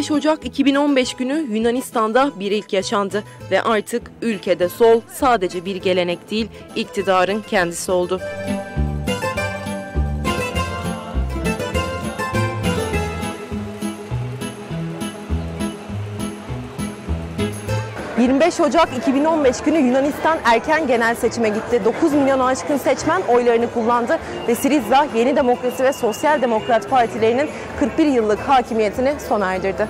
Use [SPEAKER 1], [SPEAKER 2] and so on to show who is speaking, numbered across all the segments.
[SPEAKER 1] 25 Ocak 2015 günü Yunanistan'da bir ilk yaşandı ve artık ülkede sol sadece bir gelenek değil, iktidarın kendisi oldu. ...25 Ocak 2015 günü Yunanistan erken genel seçime gitti. 9 milyonu aşkın seçmen oylarını kullandı ve Syriza, Yeni Demokrasi ve Sosyal Demokrat Partilerinin 41 yıllık hakimiyetini sona erdirdi.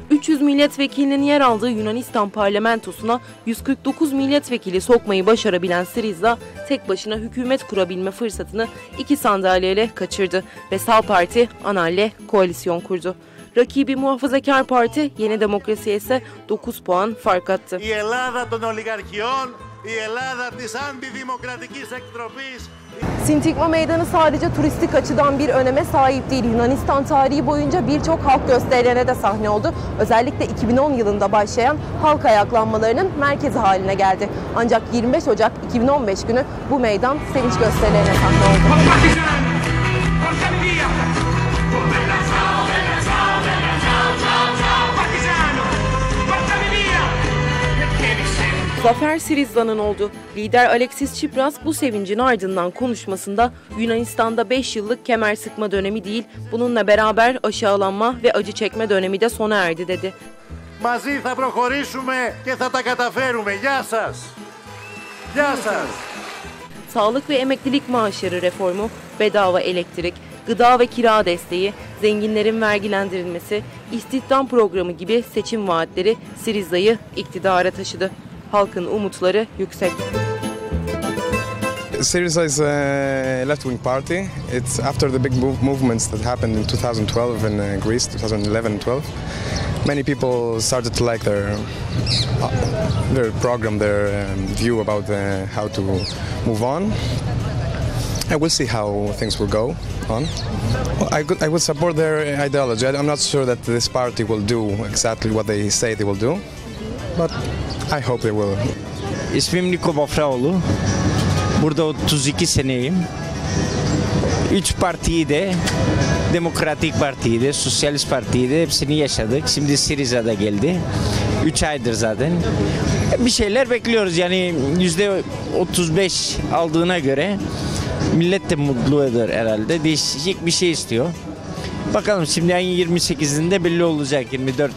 [SPEAKER 1] 300 milletvekilinin yer aldığı Yunanistan parlamentosuna 149 milletvekili sokmayı başarabilen Syriza, tek başına hükümet kurabilme fırsatını 2 sandalyeyle kaçırdı ve Sağ Parti ANAL'le koalisyon kurdu. Rakibi Muhafazakar Parti Yeni Demokrasi'ye ise 9 puan fark attı. Sintigma Meydanı sadece turistik açıdan bir öneme sahip değil. Yunanistan tarihi boyunca birçok halk gösterilerine de sahne oldu. Özellikle 2010 yılında başlayan halk ayaklanmalarının merkezi haline geldi. Ancak 25 Ocak 2015 günü bu meydan sevinç gösterilerine sahne oldu. Zafer Syriza'nın oldu. Lider Alexis Tsipras bu sevincin ardından konuşmasında Yunanistan'da 5 yıllık kemer sıkma dönemi değil, bununla beraber aşağılanma ve acı çekme dönemi de sona erdi dedi.
[SPEAKER 2] Μαζί θα προχωρήσουμε και θα τα καταφέρουμε. Γεια σας. Γεια σας.
[SPEAKER 1] Sağlık ve emeklilik maaşları reformu, bedava elektrik, gıda ve kira desteği, zenginlerin vergilendirilmesi, istihdam programı gibi seçim vaatleri Syriza'yı iktidara taşıdı. Halkın umutları yüksek.
[SPEAKER 3] Syriza is a left-wing party. It's after the big movements that happened in 2012 in Greece, 2011 and 12. Many people started to like their program, their view about how to move on. I will see how things will go on. I would support their ideology. I'm not sure that this party will do exactly what they say they will do, but I hope they will.
[SPEAKER 4] İsmim Niko Bafraoğlu. Burada 32 seneyim. 3 partiyi de, Demokratik Parti'yi de, Sosyalist Parti'yi de hepsini yaşadık. Şimdi Syriza'da geldi. 3 aydır zaten. Bir şeyler bekliyoruz yani %35 aldığına göre millet de mutlu eder herhalde. Değişik bir şey istiyor. Bakalım şimdi ayın 28'inde belli olacak, 24.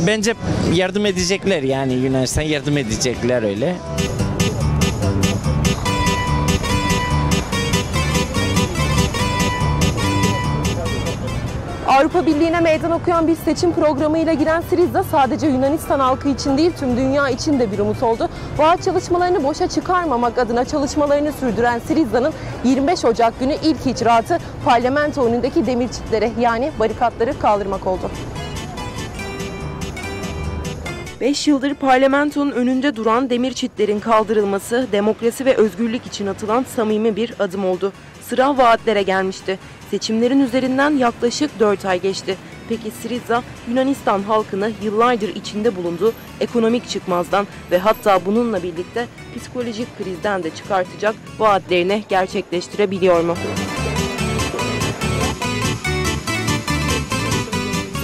[SPEAKER 4] Bence yardım edecekler yani Yunanistan yardım edecekler öyle.
[SPEAKER 1] Avrupa Birliği'ne meydan okuyan bir seçim programıyla giren Syriza sadece Yunanistan halkı için değil tüm dünya için de bir umut oldu. Vaat çalışmalarını boşa çıkarmamak adına çalışmalarını sürdüren Syriza'nın 25 Ocak günü ilk icraatı parlamento önündeki demir çitleri yani barikatları kaldırmak oldu. 5 yıldır parlamentonun önünde duran demir çitlerin kaldırılması demokrasi ve özgürlük için atılan samimi bir adım oldu. Sıra vaatlere gelmişti. Seçimlerin üzerinden yaklaşık 4 ay geçti. Peki Syriza, Yunanistan halkını yıllardır içinde bulunduğu ekonomik çıkmazdan ve hatta bununla birlikte psikolojik krizden de çıkartacak vaatlerini gerçekleştirebiliyor mu?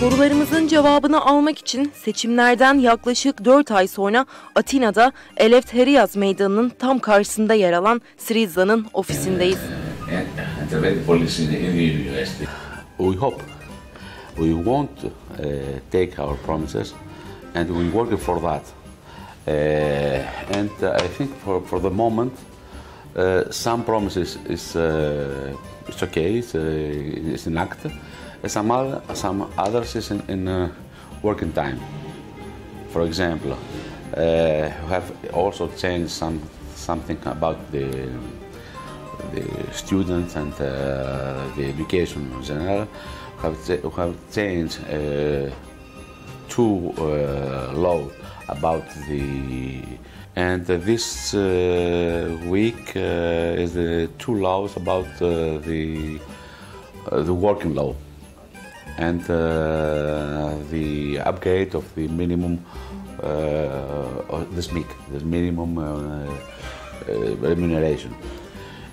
[SPEAKER 1] Sorularımızın cevabını almak için seçimlerden yaklaşık 4 ay sonra Atina'da Eleftherias Meydanı'nın tam karşısında yer alan Syriza'nın ofisindeyiz.
[SPEAKER 5] We hope we won't take our promises and we're working for that. And I think for the moment some promises is it's okay, it's in act. Some others is in working time. For example, we have also changed something about the students and the education in general. We have changed 2 laws about and this week is the 2 laws about the working law and the upgrade of the minimum this minimum remuneration.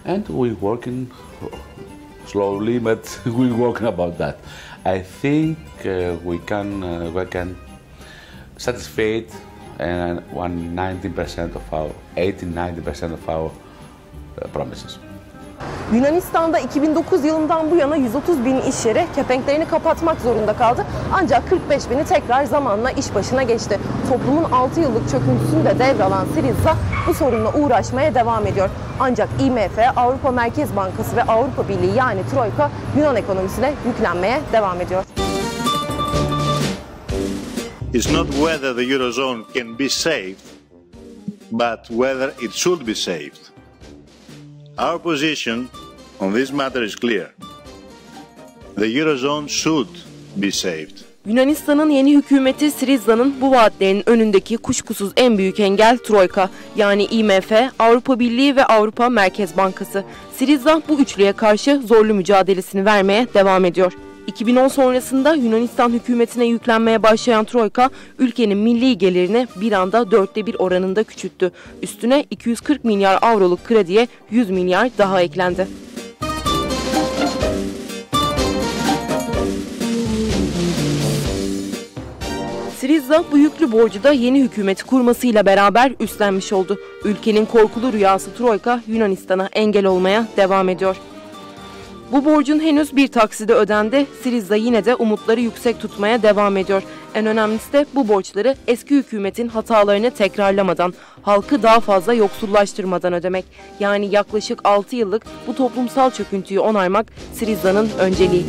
[SPEAKER 5] And we're working slowly, but we're working about that. I think we can satisfy 90% of our 80-90% of our promises.
[SPEAKER 1] Yunanistan'da 2009 yılından bu yana 130 bin iş yeri kepenklerini kapatmak zorunda kaldı. Ancak 45 bini tekrar zamanla iş başına geçti. Toplumun 6 yıllık çöküntüsünü de devralan Syriza bu sorunla uğraşmaya devam ediyor. Ancak IMF, Avrupa Merkez Bankası ve Avrupa Birliği yani Troika Yunan ekonomisine yüklenmeye devam ediyor.
[SPEAKER 2] It's not whether the Eurozone can be saved, but whether it should be saved. Our position on this matter is clear. The Eurozone should be saved.
[SPEAKER 1] Yunanistan'ın yeni hükümeti Syriza'nın bu vaatlerinin önündeki kuşkusuz en büyük engel Troika yani IMF, Avrupa Birliği ve Avrupa Merkez Bankası. Syriza bu üçlüye karşı zorlu mücadelesini vermeye devam ediyor. 2010 sonrasında Yunanistan hükümetine yüklenmeye başlayan Troika, ülkenin milli gelirini bir anda 1/4 oranında küçülttü. Üstüne 240 milyar avroluk krediye 100 milyar daha eklendi. Syriza bu yüklü borcu da yeni hükümeti kurmasıyla beraber üstlenmiş oldu. Ülkenin korkulu rüyası Troika, Yunanistan'a engel olmaya devam ediyor. Bu borcun henüz bir taksidi ödendi. Syriza yine de umutları yüksek tutmaya devam ediyor. En önemlisi de bu borçları eski hükümetin hatalarını tekrarlamadan, halkı daha fazla yoksullaştırmadan ödemek. Yani yaklaşık 6 yıllık bu toplumsal çöküntüyü onarmak Syriza'nın önceliği.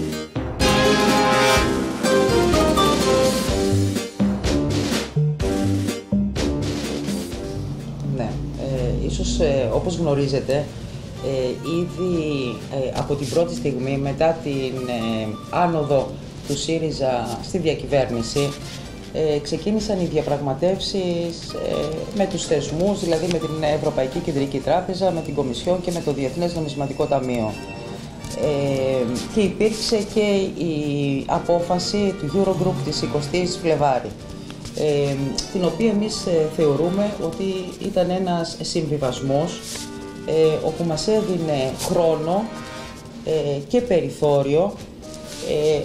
[SPEAKER 6] Ίσως όπως γνωρίζετε, ήδη από την πρώτη στιγμή μετά την άνοδο του ΣΥΡΙΖΑ στη διακυβέρνηση ξεκίνησαν οι διαπραγματεύσεις με τους θεσμούς, δηλαδή με την Ευρωπαϊκή Κεντρική Τράπεζα, με την Κομισιόν και με το Διεθνές Νομισματικό Ταμείο. Και υπήρξε και η απόφαση του Eurogroup της 20ης Φλεβάρη, την οποία εμείς θεωρούμε ότι ήταν ένας συμβιβασμός όπου μας έδινε χρόνο και περιθώριο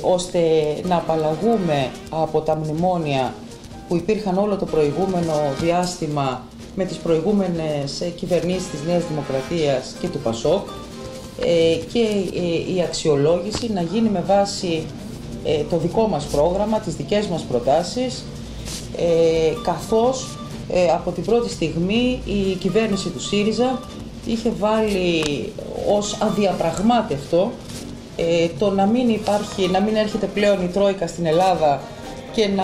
[SPEAKER 6] ώστε να απαλλαγούμε από τα μνημόνια που υπήρχαν όλο το προηγούμενο διάστημα με τις προηγούμενες κυβερνήσεις της Νέας Δημοκρατίας και του ΠΑΣΟΚ και η αξιολόγηση να γίνει με βάση το δικό μας πρόγραμμα, τις δικές μας προτάσεις, καθώς από την πρώτη στιγμή η κυβέρνηση του ΣΥΡΙΖΑ είχε βάλει ως αδιαπραγμάτευτο το να μην έρχεται πλέον η Τρόικα στην Ελλάδα και να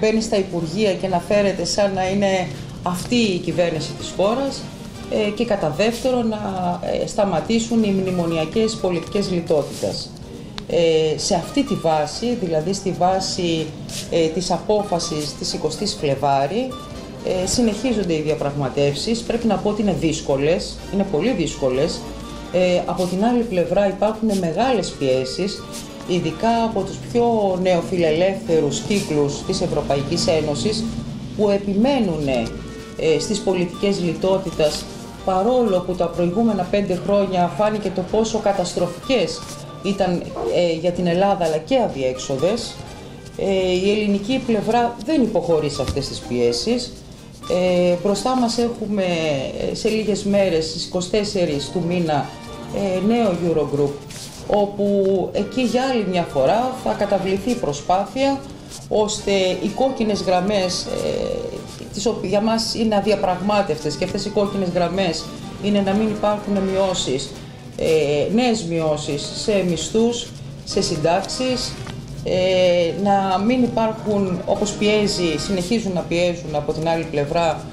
[SPEAKER 6] μπαίνει στα Υπουργεία και να φέρεται σαν να είναι αυτή η κυβέρνηση της χώρας και κατά δεύτερο να σταματήσουν οι μνημονιακές πολιτικές λιτότητας. Σε αυτή τη βάση, δηλαδή στη βάση της απόφασης της 20ης Φλεβάρη, συνεχίζονται οι διαπραγματεύσεις. Πρέπει να πω ότι είναι δύσκολες, είναι πολύ δύσκολες. Από την άλλη πλευρά υπάρχουν μεγάλες πιέσεις, ειδικά από τους πιο νεοφιλελεύθερους κύκλους της Ευρωπαϊκής Ένωσης, που επιμένουν στις πολιτικές λιτότητας, παρόλο που τα προηγούμενα 5 χρόνια φάνηκε το πόσο καταστροφικές ήταν για την Ελλάδα αλλά και αδιέξοδες. Η ελληνική πλευρά δεν υποχωρεί σε αυτές τις πιέσεις. Μπροστά μας έχουμε σε λίγες μέρες, στις 24 του μήνα, νέο Eurogroup, όπου εκεί για άλλη μια φορά θα καταβληθεί προσπάθεια ώστε οι κόκκινες γραμμές, τις οποίες για μας είναι αδιαπραγμάτευτες, και αυτές οι κόκκινες γραμμές είναι να μην υπάρχουν μειώσεις, νέες μειώσεις σε μισθούς, σε συντάξεις, να μην υπάρχουν, όπως συνεχίζουν να πιέζουν από την άλλη πλευρά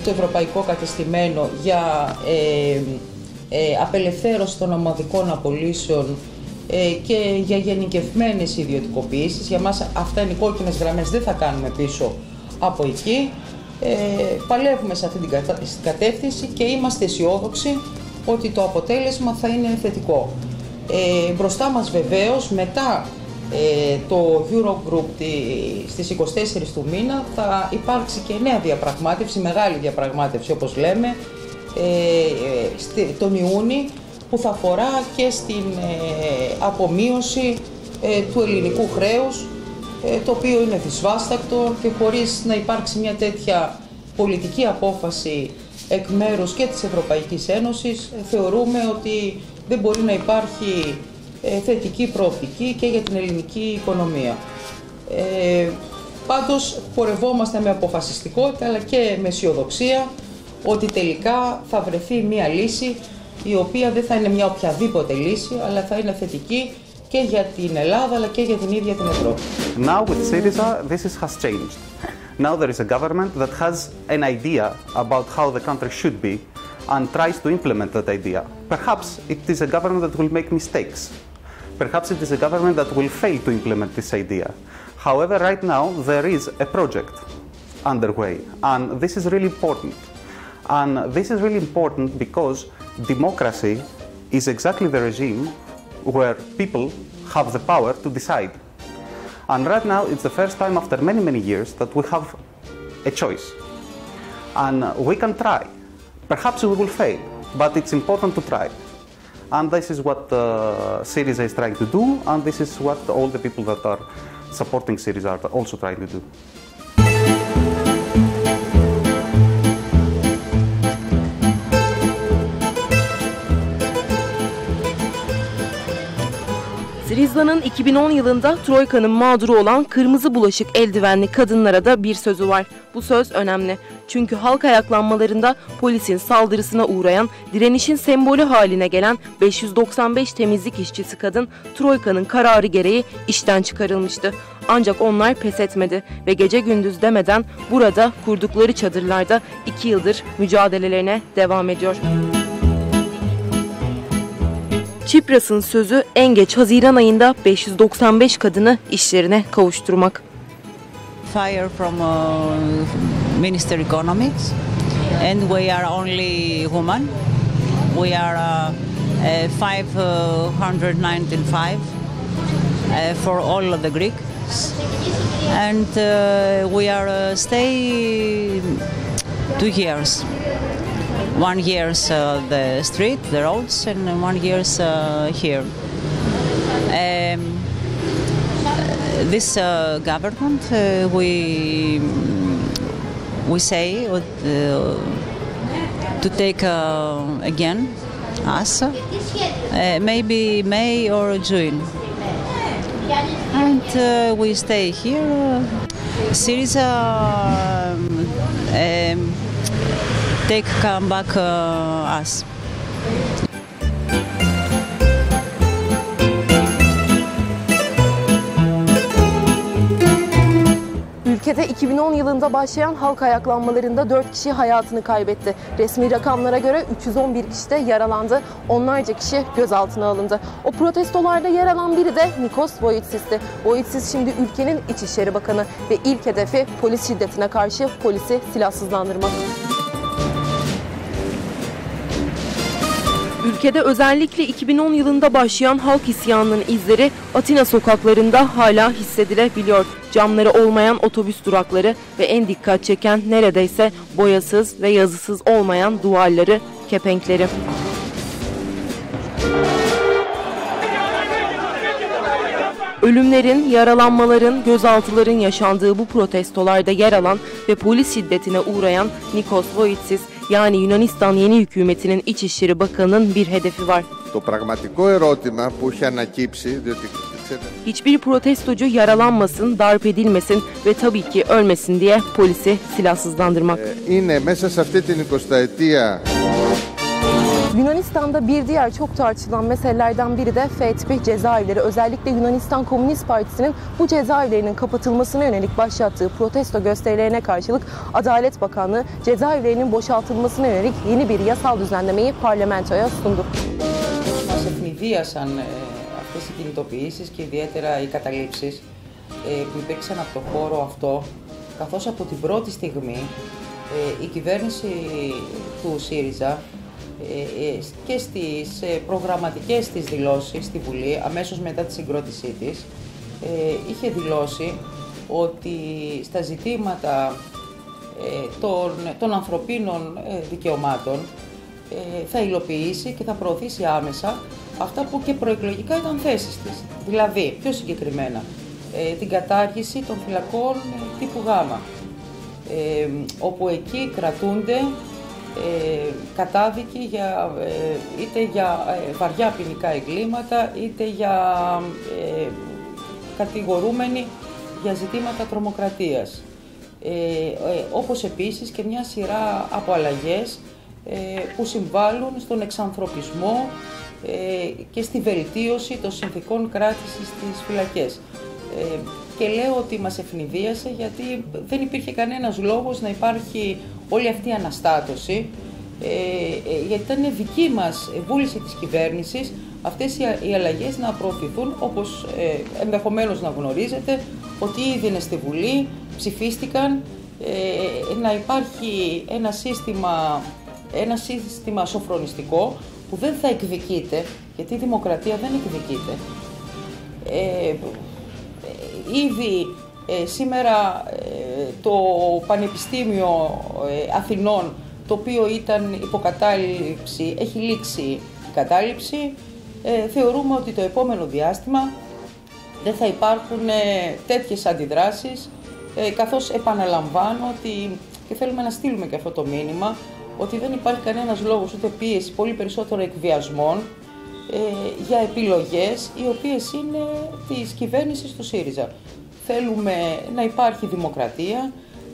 [SPEAKER 6] το ευρωπαϊκό κατεστημένο για απελευθέρωση των ομαδικών απολύσεων και για γενικευμένες ιδιωτικοποιήσεις. Για μας αυτά είναι οι κόκκινες γραμμές, δεν θα κάνουμε πίσω από εκεί. Παλεύουμε σε αυτή την κατεύθυνση και είμαστε αισιόδοξοι ότι το αποτέλεσμα θα είναι θετικό. Μπροστά μας βεβαίως, μετά το Eurogroup στις 24 του μήνα, θα υπάρξει και νέα διαπραγμάτευση, μεγάλη διαπραγμάτευση όπως λέμε, τον Ιούνιο, που θα αφορά και στην απομείωση του ελληνικού χρέους, το οποίο είναι δυσβάστακτο, και χωρίς να υπάρξει μια τέτοια πολιτική απόφαση εκ μέρους και της Ευρωπαϊκής Ένωσης, θεωρούμε ότι δεν μπορεί να υπάρχει θετική προοπτική και για την ελληνική οικονομία. Πάντως πορευόμαστε με αποφασιστικότητα αλλά και με αισιοδοξία ότι τελικά θα βρεθεί μια λύση, η οποία δεν θα είναι μια οποιαδήποτε λύση, αλλά θα είναι θετική και για την Ελλάδα αλλά και για την ίδια την Ευρώπη.
[SPEAKER 7] Now with Syriza, this has changed. Now there is a government that has an idea about how the country should be and tries to implement that idea. Perhaps it is a government that will make mistakes. Perhaps it is a government that will fail to implement this idea. However, right now there is a project underway, and this is really important. And this is really important because democracy is exactly the regime where people have the power to decide. And right now it's the first time after many, many years that we have a choice. And we can try. Perhaps we will fail, but it's important to try. And this is what Syriza is trying to do, and this is what all the people that are supporting Syriza are also trying to do.
[SPEAKER 1] Syriza'nın 2010 yılında Troika'nın mağduru olan kırmızı bulaşık eldivenli kadınlara da bir sözü var. Bu söz önemli. Çünkü halk ayaklanmalarında polisin saldırısına uğrayan, direnişin sembolü haline gelen 595 temizlik işçisi kadın Troika'nın kararı gereği işten çıkarılmıştı. Ancak onlar pes etmedi ve gece gündüz demeden burada kurdukları çadırlarda 2 yıldır mücadelelerine devam ediyor. Tsipras'ın sözü en geç Haziran ayında 595 kadını işlerine kavuşturmak.
[SPEAKER 8] Fire from Minister Economics, and we are only women. We are 595 for all of the Greeks, and we are stay 2 years. 1 year the street, the roads, and 1 year here. This government, we say to take again us, maybe May or June, and we stay here. Syriza come back us.
[SPEAKER 1] Ülkede 2010 yılında başlayan halk ayaklanmalarında 4 kişi hayatını kaybetti. Resmi rakamlara göre 311 kişi de yaralandı. Onlarca kişi gözaltına alındı. O protestolarda yer alan biri de Nikos Voitsis'ti. Voitsis şimdi ülkenin İçişleri Bakanı ve ilk hedefi polis şiddetine karşı polisi silahsızlandırmak. Ülkede özellikle 2010 yılında başlayan halk isyanının izleri Atina sokaklarında hala hissedilebiliyor. Camları olmayan otobüs durakları ve en dikkat çeken neredeyse boyasız ve yazısız olmayan duvarları, kepenkleri. Ölümlerin, yaralanmaların, gözaltıların yaşandığı bu protestolarda yer alan ve polis şiddetine uğrayan Nikos Voitsis, yani Yunanistan yeni hükümetinin İçişleri Bakanı'nın bir hedefi var. Hiçbir protestocu yaralanmasın, darp edilmesin ve tabii ki ölmesin diye polisi silahsızlandırmak. Yunanistan'da bir diğer çok tartışılan meselelerden biri de FETÖ cezaevleri. Özellikle Yunanistan Komünist Partisi'nin bu cezaevlerinin kapatılmasına yönelik başlattığı protesto gösterilerine karşılık Adalet Bakanlığı cezaevlerinin boşaltılmasına yönelik yeni bir yasal düzenlemeyi parlamentoya sundu.
[SPEAKER 6] Μας ευνηδίασαν αυτές οι κινητοποιήσεις και ιδιαίτερα οι καταλήψεις που υπήρξαν από το χώρο αυτό, καθώς από την πρώτη στιγμή η κυβέρνηση του ΣΥΡΙΖΑ και στις προγραμματικές της δηλώσεις στη Βουλή, αμέσως μετά τη συγκρότησή της, είχε δηλώσει ότι στα ζητήματα των ανθρωπίνων δικαιωμάτων θα υλοποιήσει και θα προωθήσει άμεσα αυτά που και προεκλογικά ήταν θέσεις της. Δηλαδή, πιο συγκεκριμένα, την κατάργηση των φυλακών τύπου Γ, όπου εκεί κρατούνται κατάδικοι είτε για βαριά ποινικά εγκλήματα, είτε για κατηγορούμενοι για ζητήματα τρομοκρατίας. Όπως επίσης και μια σειρά από αλλαγές που συμβάλλουν στον εξανθρωπισμό και στη βελτίωση των συνθηκών κράτησης στις φυλακές. Και λέω ότι μας ευνηδίασε γιατί δεν υπήρχε κανένας λόγος να υπάρχει όλη αυτή η αναστάτωση, γιατί ήταν δική μας βούληση της κυβέρνησης αυτές οι αλλαγές να προωθηθούν, όπως ενδεχομένως να γνωρίζετε, ότι ήδη είναι στη Βουλή, ψηφίστηκαν, να υπάρχει ένα σύστημα σοφρονιστικό που δεν θα εκδικείται, γιατί η δημοκρατία δεν εκδικείται. Ήδη σήμερα το Πανεπιστήμιο Αθηνών, το οποίο ήταν υποκατάληψη, έχει λήξει η κατάληψη. Θεωρούμε ότι το επόμενο διάστημα δεν θα υπάρχουν τέτοιες αντιδράσεις, καθώς επαναλαμβάνω ότι, και θέλουμε να στείλουμε και αυτό το μήνυμα, ότι δεν υπάρχει κανένας λόγος ούτε πίεση, πολύ περισσότερο εκβιασμών, για επιλογές οι οποίες είναι της κυβέρνησης του ΣΥΡΙΖΑ. Θέλουμε να υπάρχει δημοκρατία,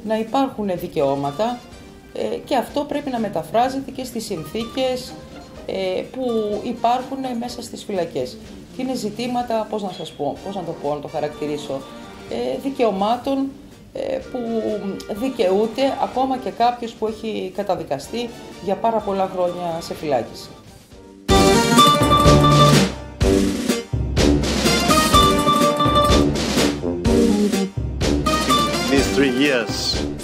[SPEAKER 6] να υπάρχουν δικαιώματα και αυτό πρέπει να μεταφράζεται και στις συνθήκες που υπάρχουν μέσα στις φυλακές. Και είναι ζητήματα, πώς να το χαρακτηρίσω, δικαιωμάτων που δικαιούται ακόμα και κάποιος που έχει καταδικαστεί για πάρα πολλά χρόνια σε φυλάκιση.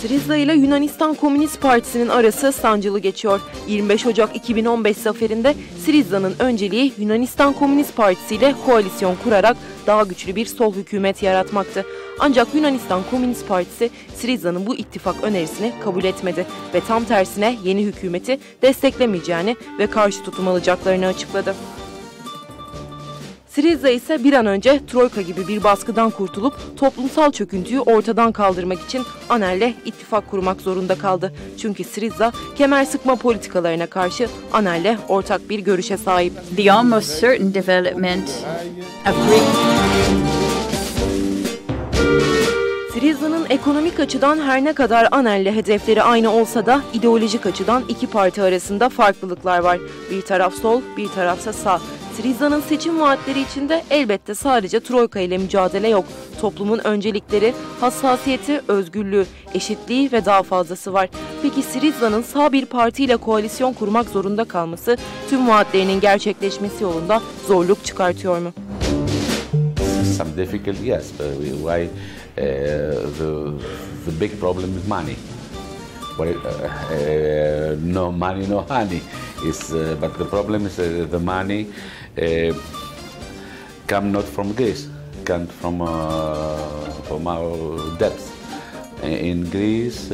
[SPEAKER 1] Syriza ile Yunanistan Komünist Partisi'nin arası sancılı geçiyor. 25 Ocak 2015 zaferinde Syriza'nın önceliği Yunanistan Komünist Partisi ile koalisyon kurarak daha güçlü bir sol hükümet yaratmaktı. Ancak Yunanistan Komünist Partisi Syriza'nın bu ittifak önerisini kabul etmedi ve tam tersine yeni hükümeti desteklemeyeceğini ve karşı tutum alacaklarını açıkladı. Syriza ise bir an önce Troika gibi bir baskıdan kurtulup toplumsal çöküntüyü ortadan kaldırmak için ANEL'le ittifak kurmak zorunda kaldı. Çünkü Syriza kemer sıkma politikalarına karşı ANEL'le ortak bir görüşe sahip.
[SPEAKER 9] The almost certain development of
[SPEAKER 1] Syriza'nın ekonomik açıdan her ne kadar ANEL'le hedefleri aynı olsa da ideolojik açıdan iki parti arasında farklılıklar var. Bir taraf sol, bir tarafsa sağ. Syriza'nın seçim vaatleri içinde elbette sadece Troika ile mücadele yok. Toplumun öncelikleri, hassasiyeti, özgürlüğü, eşitliği ve daha fazlası var. Peki Syriza'nın sağ bir partiyle koalisyon kurmak zorunda kalması tüm vaatlerinin gerçekleşmesi yolunda zorluk çıkartıyor mu?
[SPEAKER 5] Some difficulty, yes. Why the big problem is money. No money, no honey. But the problem is the money come not from Greece, come from our debts. In Greece,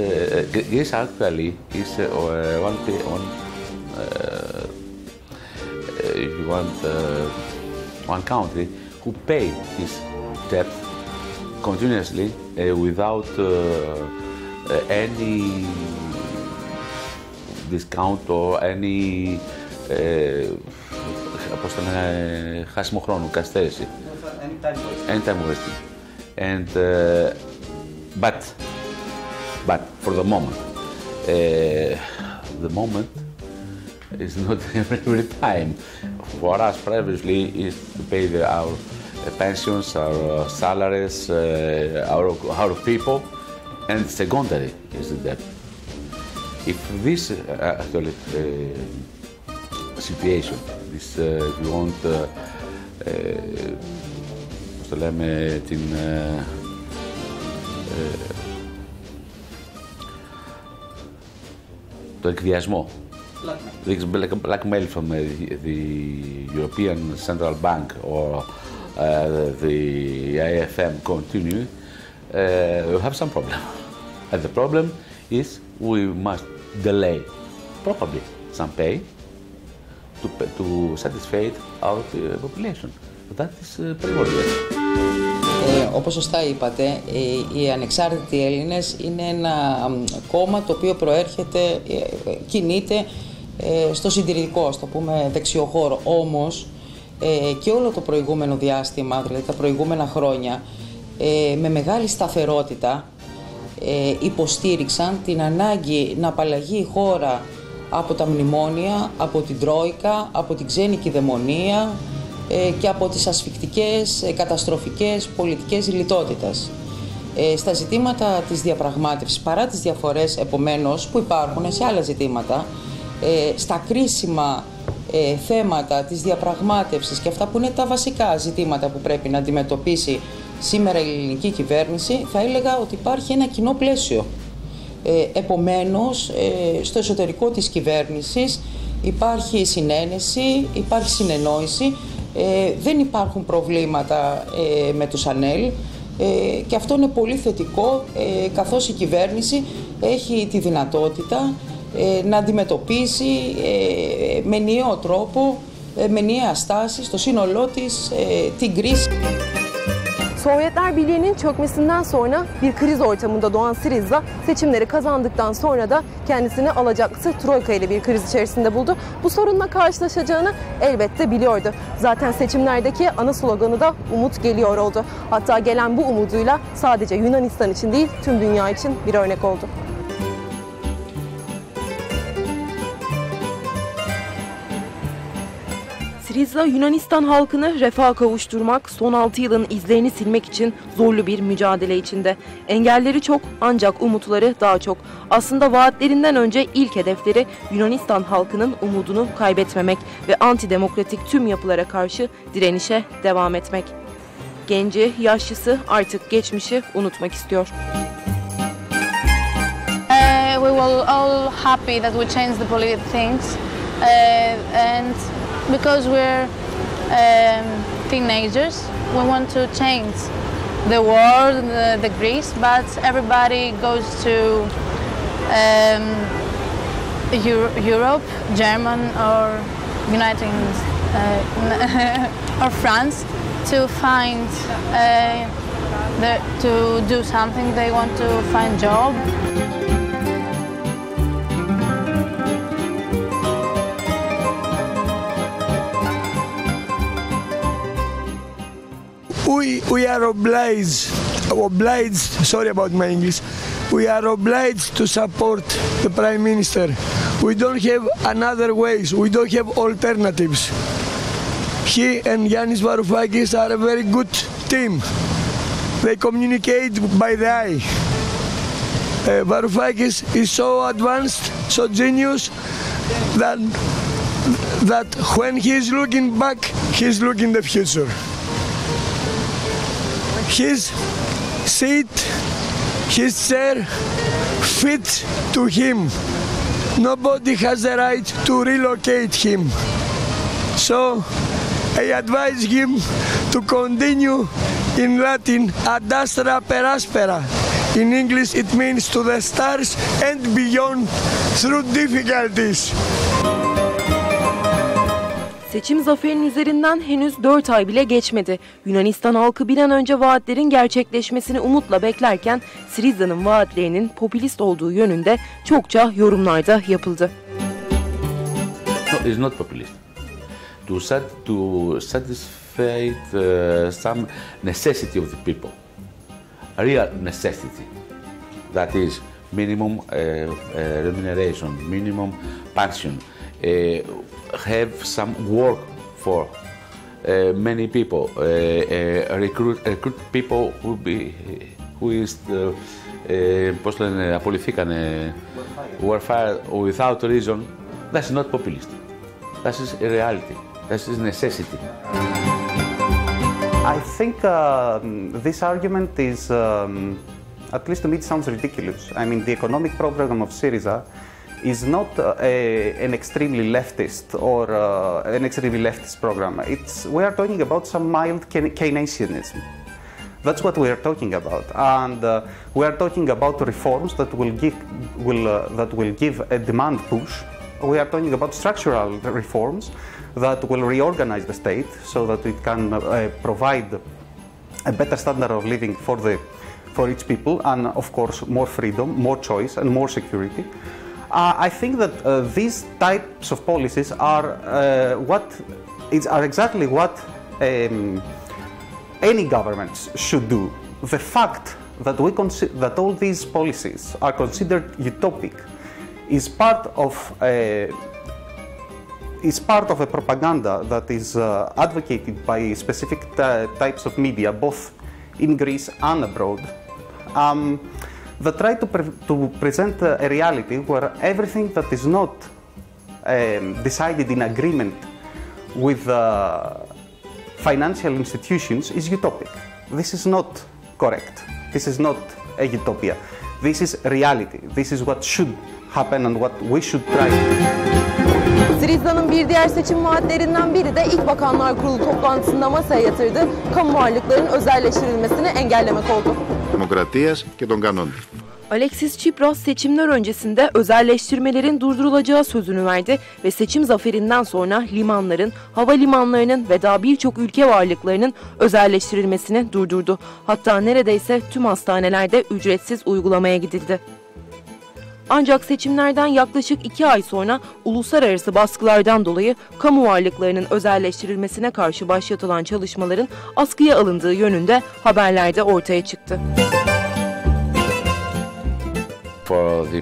[SPEAKER 5] Greece actually is one country who pay his debt continuously without any discount or any χάσιμο χρόνου, καθυστέρηση. Anytime wasting. And but for the moment is not every time. For us, previously, is to pay our pensions, our salaries, our people, and secondary is the debt. If this actually situation, this if you want, πώς το λέμε, το εκβιασμό, blackmail from the European Central Bank or the IFM continue, we have some problem. And the problem is we must delay probably some pay to satisfy our population. That is primordial.
[SPEAKER 6] Όπως σωστά είπατε, οι ανεξάρτητοι Έλληνες είναι ένα κόμμα το οποίο κινείται στο συντηρητικό, ας το πούμε, δεξιοχώρο. Όμως και όλο το προηγούμενο διάστημα, δηλαδή τα προηγούμενα χρόνια, με μεγάλη σταθερότητα υποστήριξαν την ανάγκη να απαλλαγεί η χώρα από τα μνημόνια, από την Τρόικα, από την ξένη κυδαιμονία και από τις ασφικτικές, καταστροφικές πολιτικές λιτότητας. Στα ζητήματα της διαπραγμάτευσης, παρά τις διαφορές επομένως που υπάρχουν σε άλλα ζητήματα, στα κρίσιμα θέματα της διαπραγμάτευσης και αυτά που είναι τα βασικά ζητήματα που πρέπει να αντιμετωπίσει σήμερα η ελληνική κυβέρνηση, θα έλεγα ότι υπάρχει ένα κοινό πλαίσιο. Επομένως, στο εσωτερικό της κυβέρνησης υπάρχει συνένεση, υπάρχει συνεννόηση, δεν υπάρχουν προβλήματα με τους ΑΝΕΛ και αυτό είναι πολύ θετικό, καθώς η κυβέρνηση έχει τη δυνατότητα να αντιμετωπίσει με ενιαίο τρόπο, με ενιαία στάση στο σύνολό της την κρίση.
[SPEAKER 1] Sovyetler Birliği'nin çökmesinden sonra bir kriz ortamında doğan Syriza seçimleri kazandıktan sonra da kendisini alacaklısı Troika ile bir kriz içerisinde buldu. Bu sorunla karşılaşacağını elbette biliyordu. Zaten seçimlerdeki ana sloganı da umut geliyor oldu. Hatta gelen bu umuduyla sadece Yunanistan için değil tüm dünya için bir örnek oldu. Syriza, Yunanistan halkını refaha kavuşturmak, son 6 yılın izlerini silmek için zorlu bir mücadele içinde. Engelleri çok ancak umutları daha çok. Aslında vaatlerinden önce ilk hedefleri Yunanistan halkının umudunu kaybetmemek ve antidemokratik tüm yapılara karşı direnişe devam etmek. Genci, yaşlısı artık geçmişi unutmak istiyor.
[SPEAKER 10] We were all happy that we changed the political things and because we're teenagers, we want to change the world, the Greece, but everybody goes to Europe, German or United or France to find to do something. They want to find job.
[SPEAKER 11] We are obliged, sorry about my English, we are obliged to support the Prime Minister. We don't have another ways, we don't have alternatives. He and Yanis Varoufakis are a very good team. They communicate by the eye. Varoufakis is so advanced, so genius, that when he is looking back, he is looking the future. His seat, his chair fits to him. Nobody has the right to relocate him. So I advise him to continue in Latin ad astra per aspera. In English it means to the stars and beyond through difficulties.
[SPEAKER 1] Seçim zaferinin üzerinden henüz 4 ay bile geçmedi. Yunanistan halkı bir an önce vaatlerin gerçekleşmesini umutla beklerken Syriza'nın vaatlerinin popülist olduğu yönünde çokça yorumlar da yapıldı.
[SPEAKER 5] No, it's not populist. To satisfy some necessity of the people, a real necessity, that is minimum remuneration, minimum pension, have some work for many people, recruit people who is πώς λένε, απολυθήκανε, were fired without reason. That's not populist. That is a reality. That is necessity.
[SPEAKER 7] I think this argument is, at least to me, it sounds ridiculous. I mean, the economic program of Syriza is not an extremely leftist or an extremely leftist program. We are talking about some mild Keynesianism. That's what we are talking about, and we are talking about reforms that will give a demand push we are talking about structural reforms that will reorganize the state so that it can provide a better standard of living for its people, and of course more freedom, more choice and more security. I think that these types of policies are exactly what any government should do. The fact that that all these policies are considered utopic is part of a propaganda that is advocated by specific types of media, both in Greece and abroad, that try to present a reality where everything that is not decided in agreement with financial institutions is utopic. This is not correct. This is not a utopia. This is reality. This is what should happen and what we should try to do.
[SPEAKER 1] Syriza'nın bir diğer seçim vaatlerinden biri de ilk Bakanlar Kurulu toplantısında masaya yatırdığı kamu varlıklarının özelleştirilmesini engellemek oldu.
[SPEAKER 2] Demokratίας και των κανόνων.
[SPEAKER 1] Alexis Tsipras seçimler öncesinde özelleştirmelerin durdurulacağı sözünü verdi ve seçim zaferinden sonra limanların, havalimanlarının ve daha birçok ülke varlıklarının özelleştirilmesini durdurdu. Hatta neredeyse tüm hastanelerde ücretsiz uygulamaya gidildi. Ancak seçimlerden yaklaşık 2 ay sonra uluslararası baskılardan dolayı kamu varlıklarının özelleştirilmesine karşı başlatılan çalışmaların askıya alındığı yönünde haberlerde ortaya çıktı.
[SPEAKER 5] For the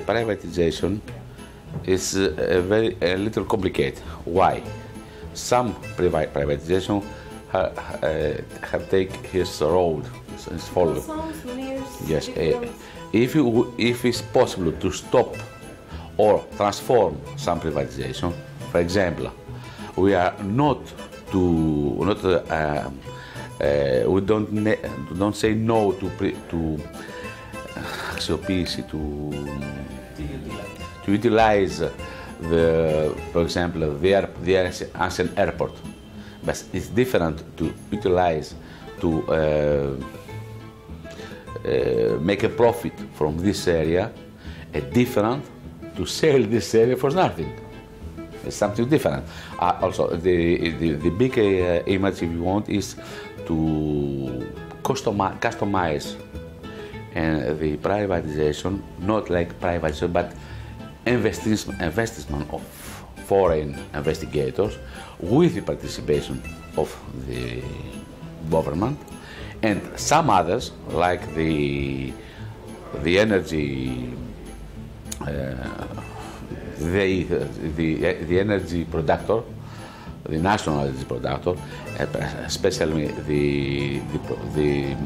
[SPEAKER 5] privatization is a little complicated. Why? Some privatization have take his road, his follow. Yes. If it's possible to stop or transform some privatization, for example, we are we don't say no to utilize for example, the ancient airport, but it's different to utilize to make a profit from this area, different to sell this area for nothing. It's something different. Also, the big image, if you want, is to customize the privatization, not like privatization, but investment of foreign investigators with the participation of the government, and some others, like the energy, the energy producer, the national energy producer, especially the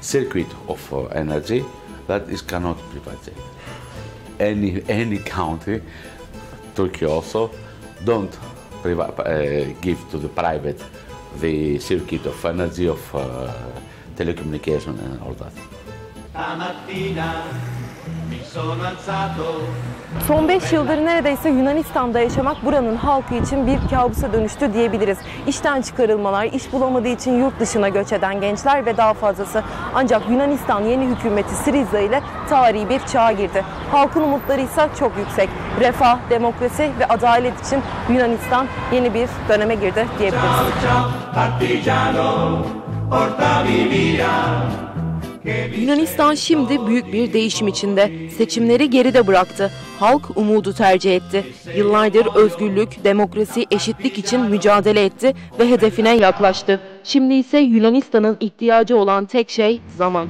[SPEAKER 5] circuit of energy, that is cannot privatize. Any country, Turkey also, don't give to the private the circuit of energy, of telecommunication and all that.
[SPEAKER 1] Son 5 yıldır neredeyse Yunanistan'da yaşamak buranın halkı için bir kabusa dönüştü diyebiliriz. İşten çıkarılmalar, iş bulamadığı için yurt dışına göç eden gençler ve daha fazlası. Ancak Yunanistan yeni hükümeti Syriza ile tarihi bir çağa girdi. Halkın umutları ise çok yüksek. Refah, demokrasi ve adalet için Yunanistan yeni bir döneme girdi diyebiliriz. Yunanistan şimdi büyük bir değişim içinde. Seçimleri geride bıraktı. Halk umudu tercih etti. Yıllardır özgürlük, demokrasi, eşitlik için mücadele etti ve hedefine yaklaştı. Şimdi ise Yunanistan'ın ihtiyacı olan tek şey zaman.